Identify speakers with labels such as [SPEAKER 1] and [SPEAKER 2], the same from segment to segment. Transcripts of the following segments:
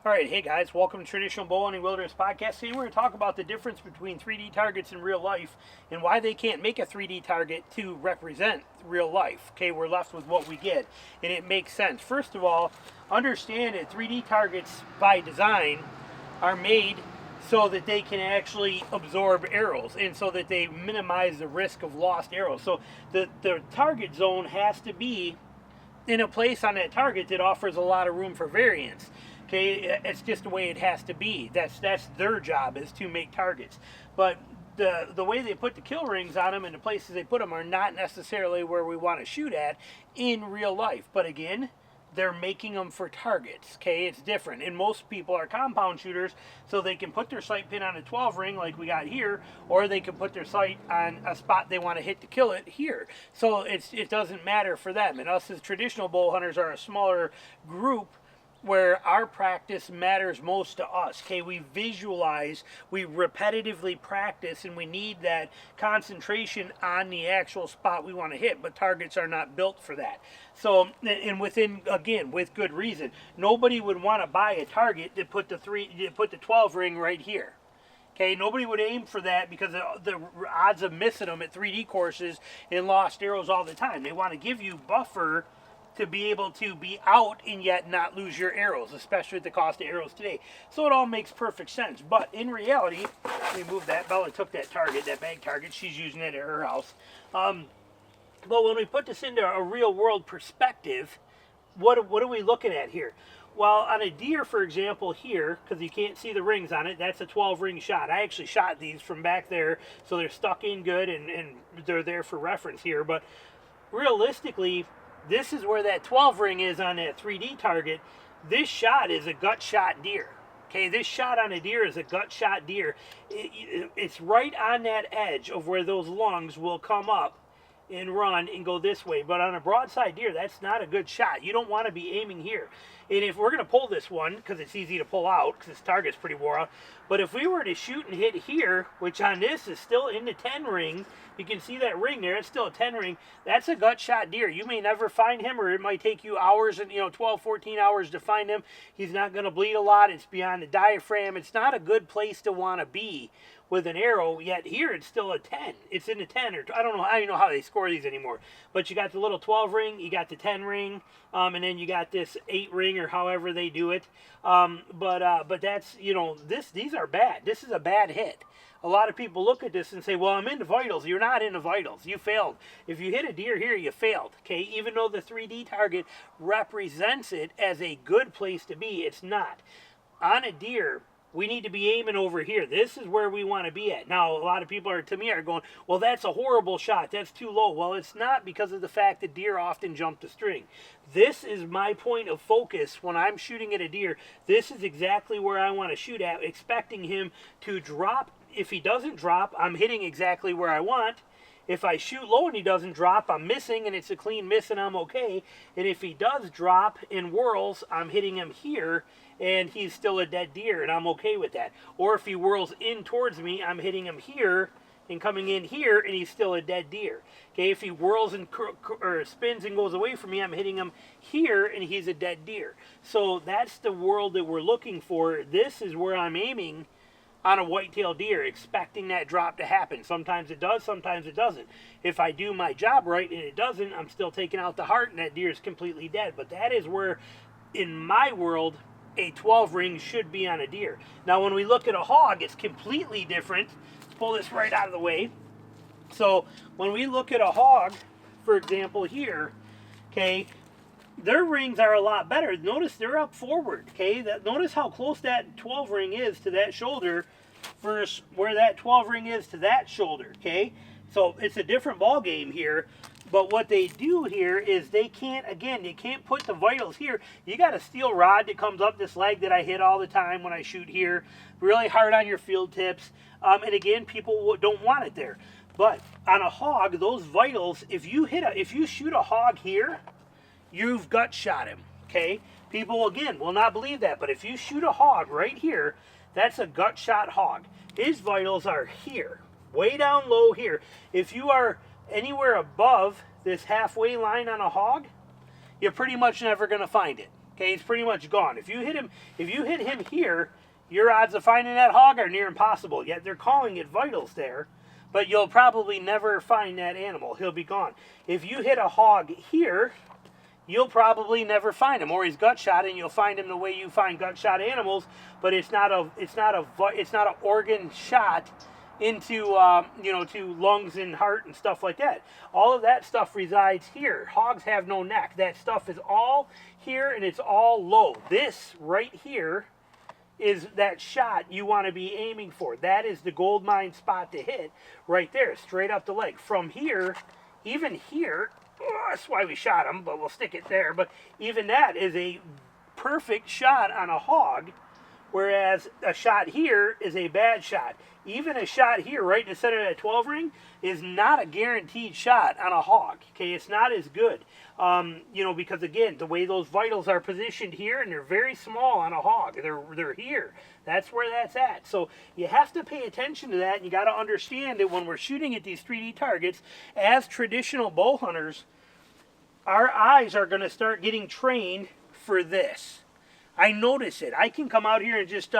[SPEAKER 1] All right, hey guys, welcome to Traditional Bow Hunting Wilderness Podcast. Today we're going to talk about the difference between 3D targets in real life and why they can't make a 3D target to represent real life. Okay, we're left with what we get, and it makes sense. First of all, understand that 3D targets by design are made so that they can actually absorb arrows and so that they minimize the risk of lost arrows. So the target zone has to be in a place on that target that offers a lot of room for variance. Okay, it's just the way it has to be. That's their job, is to make targets. But the way they put the kill rings on them and the places they put them are not necessarily where we want to shoot at in real life. But again, they're making them for targets. Okay, it's different. And most people are compound shooters, so they can put their sight pin on a 12 ring like we got here, or they can put their sight on a spot they want to hit to kill it here. So it doesn't matter for them. And us as traditional bow hunters are a smaller group, where our practice matters most to us. Okay, we visualize, we repetitively practice, and we need that concentration on the actual spot we want to hit, but targets are not built for that. So, and again, with good reason, nobody would want to buy a target that put the 12 ring right here. Okay, nobody would aim for that because the odds of missing them at 3D courses and lost arrows all the time. They want to give you buffer to be able to be out and yet not lose your arrows, especially at the cost of arrows today. So it all makes perfect sense. But in reality, let me move that. Bella took that target, that bag target. She's using it at her house. But when we put this into a real world perspective, what are we looking at here? Well, on a deer, for example, here, because you can't see the rings on it, that's a 12 ring shot. I actually shot these from back there, so they're stuck in good and they're there for reference here. But realistically, this is where that 12 ring is on that 3D target. This shot is a gut shot deer. Okay, this shot on a deer is a gut shot deer. It's right on that edge of where those lungs will come up and run and go this way. But on a broadside deer, that's not a good shot. You don't want to be aiming here. And if we're going to pull this one, because it's easy to pull out, because this target's pretty wore out, but if we were to shoot and hit here, which on this is still in the 10 ring, you can see that ring there, it's still a 10 ring, that's a gut shot deer. You may never find him, or it might take you hours, and 12, 14 hours to find him. He's not going to bleed a lot. It's beyond the diaphragm. It's not a good place to want to be with an arrow, yet here it's still a 10. It's in the 10, or I don't know how they score these anymore. But you got the little 12 ring, you got the 10 ring, and then you got this 8 ring, or however they do it. But that's, these are bad. This is a bad hit. A lot of people look at this and say, well, I'm into vitals. You're not into vitals. You failed. If you hit a deer here, you failed. Okay, even though the 3D target represents it as a good place to be, it's not. On a deer, we need to be aiming over here. This is where we want to be at. Now, a lot of people are going, well, that's a horrible shot. That's too low. Well, it's not, because of the fact that deer often jump the string. This is my point of focus when I'm shooting at a deer. This is exactly where I want to shoot at, expecting him to drop. If he doesn't drop, I'm hitting exactly where I want. If I shoot low and he doesn't drop, I'm missing, and it's a clean miss, and I'm okay. And if he does drop and whirls, I'm hitting him here, and he's still a dead deer, and I'm okay with that. Or if he whirls in towards me, I'm hitting him here and coming in here, and he's still a dead deer. Okay, if he whirls and or spins and goes away from me, I'm hitting him here, and he's a dead deer. So that's the world that we're looking for. This is where I'm aiming on a whitetail deer, expecting that drop to happen. Sometimes it does, sometimes it doesn't. If I do my job right and it doesn't, I'm still taking out the heart, and that deer is completely dead. But that is where, in my world, a 12 ring should be on a deer. Now, when we look at a hog, it's completely different. Let's pull this right out of the way. So when we look at a hog, for example here, okay, their rings are a lot better. Notice they're up forward, okay? Notice how close that 12 ring is to that shoulder versus where that 12 ring is to that shoulder, okay? So it's a different ball game here. But what they do here is they can't put the vitals here. You got a steel rod that comes up this leg that I hit all the time when I shoot here. Really hard on your field tips. And again, people don't want it there. But on a hog, those vitals, if you shoot a hog here, you've gut shot him, okay? People, again, will not believe that, but if you shoot a hog right here, that's a gut shot hog. His vitals are here, way down low here. If you are anywhere above this halfway line on a hog, you're pretty much never going to find it. Okay, he's pretty much gone. If you hit him here, your odds of finding that hog are near impossible. Yet they're calling it vitals there, but you'll probably never find that animal. He'll be gone. If you hit a hog here, you'll probably never find him, or he's gut shot, and you'll find him the way you find gut shot animals. But it's not an organ shot into to lungs and heart and stuff like that. All of that stuff resides here. Hogs have no neck. That stuff is all here, and it's all low. This right here is that shot you want to be aiming for. That is the gold mine spot to hit right there, straight up the leg. From here, even here, that's why we shot him, but we'll stick it there. But even that is a perfect shot on a hog, whereas a shot here is a bad shot. Even a shot here right in the center of that 12 ring is not a guaranteed shot on a hog. Okay, it's not as good. Because again, the way those vitals are positioned here, and they're very small on a hog. They're here. That's where that's at. So you have to pay attention to that, and you got to understand that when we're shooting at these 3D targets, as traditional bow hunters, our eyes are going to start getting trained for this. I notice it. I can come out here and just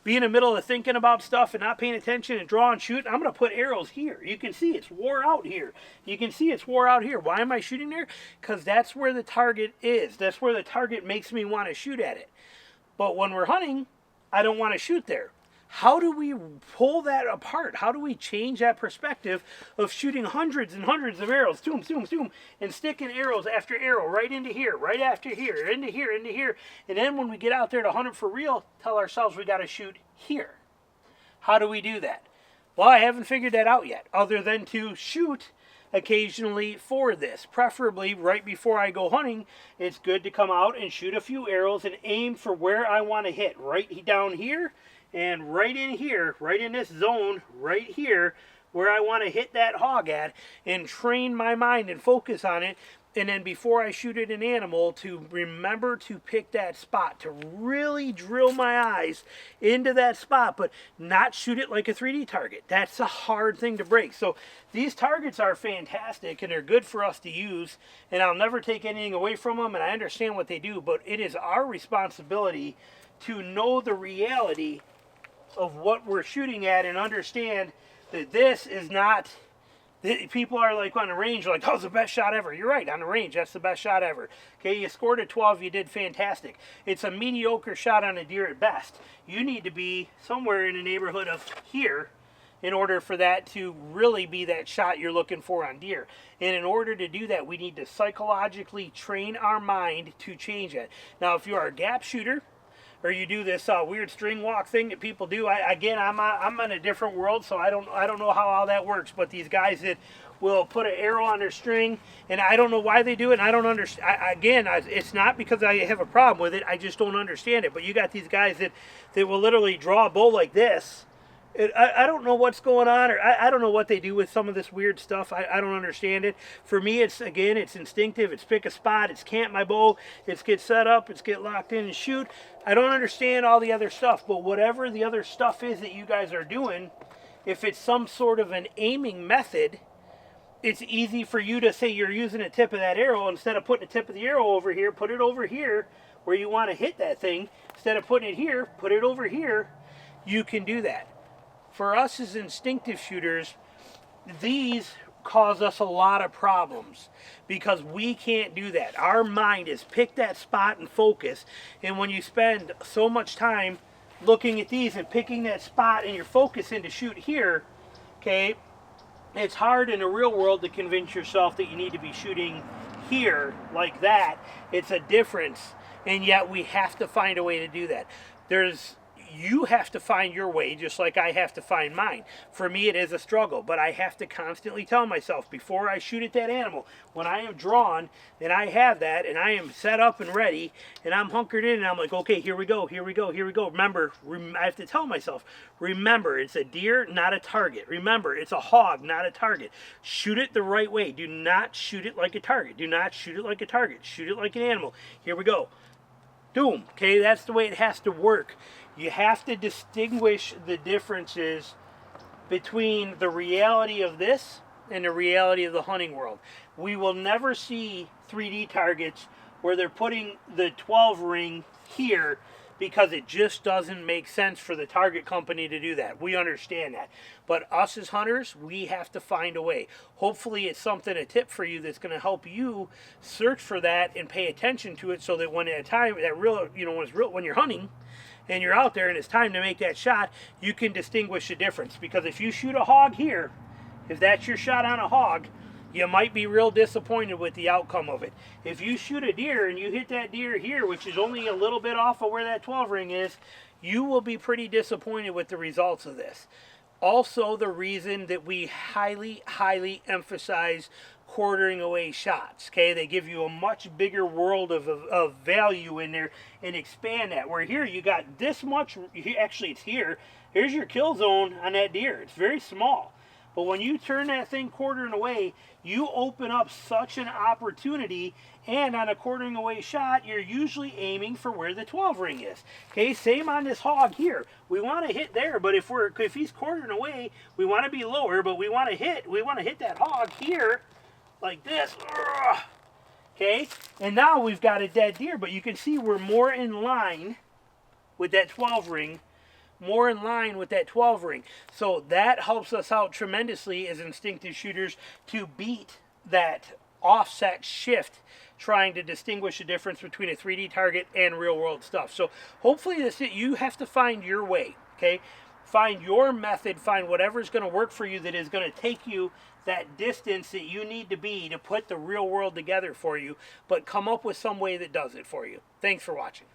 [SPEAKER 1] be in the middle of thinking about stuff and not paying attention and draw and shoot. I'm going to put arrows here. You can see it's wore out here. You can see it's wore out here. Why am I shooting there? Because that's where the target is. That's where the target makes me want to shoot at it. But when we're hunting, I don't want to shoot there. How do we pull that apart? How do we change that perspective of shooting hundreds and hundreds of arrows, zoom, zoom, zoom, and sticking arrows after arrow right into here, right after here, into here, into here, and then when we get out there to hunt it for real, tell ourselves we got to shoot here. How do we do that? Well, I haven't figured that out yet, other than to shoot occasionally for this. Preferably right before I go hunting, it's good to come out and shoot a few arrows and aim for where I want to hit, right down here, and right in here, right in this zone, right here, where I want to hit that hog at, and train my mind and focus on it. And then before I shoot at an animal, to remember to pick that spot, to really drill my eyes into that spot, but not shoot it like a 3D target. That's a hard thing to break. So these targets are fantastic, and they're good for us to use, and I'll never take anything away from them, and I understand what they do, but it is our responsibility to know the reality of what we're shooting at and understand that this is not, people are like on the range, like, oh, it's the best shot ever. You're right, on the range, that's the best shot ever. Okay, you scored a 12, you did fantastic. It's a mediocre shot on a deer at best. You need to be somewhere in the neighborhood of here in order for that to really be that shot you're looking for on deer. And in order to do that, we need to psychologically train our mind to change it. Now, if you are a gap shooter, or you do this weird string walk thing that people do. I'm in a different world, so I don't know how all that works. But these guys that will put an arrow on their string, and I don't know why they do it, and I don't understand. It's not because I have a problem with it. I just don't understand it. But you got these guys that will literally draw a bow like this. I don't know what's going on, or I don't know what they do with some of this weird stuff. I don't understand it. For me, it's instinctive. It's pick a spot. It's camp my bow. It's get set up. It's get locked in and shoot. I don't understand all the other stuff, but whatever the other stuff is that you guys are doing, if it's some sort of an aiming method, it's easy for you to say you're using the tip of that arrow. Instead of putting the tip of the arrow over here, put it over here where you want to hit that thing. Instead of putting it here, put it over here. You can do that. For us as instinctive shooters, these cause us a lot of problems because we can't do that. Our mind is pick that spot and focus, and when you spend so much time looking at these and picking that spot and you're focusing to shoot here, okay, it's hard in the real world to convince yourself that you need to be shooting here like that. It's a difference, and yet we have to find a way to do that. You have to find your way just like I have to find mine. For me, it is a struggle, but I have to constantly tell myself before I shoot at that animal, when I am drawn and I have that and I am set up and ready and I'm hunkered in and I'm like, okay, here we go, here we go, here we go. Remember, I have to tell myself, remember, it's a deer, not a target. Remember, it's a hog, not a target. Shoot it the right way. Do not shoot it like a target. Do not shoot it like a target. Shoot it like an animal. Here we go. Boom. Okay, that's the way it has to work. You have to distinguish the differences between the reality of this and the reality of the hunting world. We will never see 3D targets where they're putting the 12 ring here because it just doesn't make sense for the target company to do that. We understand that. But us as hunters, we have to find a way. Hopefully it's something, a tip for you that's going to help you search for that and pay attention to it, so that when at a time that real, you know, when you're hunting and you're out there and it's time to make that shot, you can distinguish the difference. Because if you shoot a hog here, if that's your shot on a hog, you might be real disappointed with the outcome of it. If you shoot a deer and you hit that deer here, which is only a little bit off of where that 12 ring is, you will be pretty disappointed with the results of this. Also, the reason that we highly, highly emphasize quartering away shots, okay? They give you a much bigger world of value in there and expand that. Where here you got this much, actually it's here, here's your kill zone on that deer. It's very small. But when you turn that thing quartering away, you open up such an opportunity, and on a quartering away shot, you're usually aiming for where the 12 ring is. Okay, same on this hog here. We want to hit there, but if he's quartering away, we want to be lower, but we want to hit that hog here, like this. Okay, and now we've got a dead deer, but you can see we're more in line with that 12 ring. More in line with that 12 ring. So that helps us out tremendously as instinctive shooters to beat that offset shift, trying to distinguish the difference between a 3D target and real world stuff. So hopefully you have to find your way, okay? Find your method, find whatever's going to work for you that is going to take you that distance that you need to be to put the real world together for you, but come up with some way that does it for you. Thanks for watching.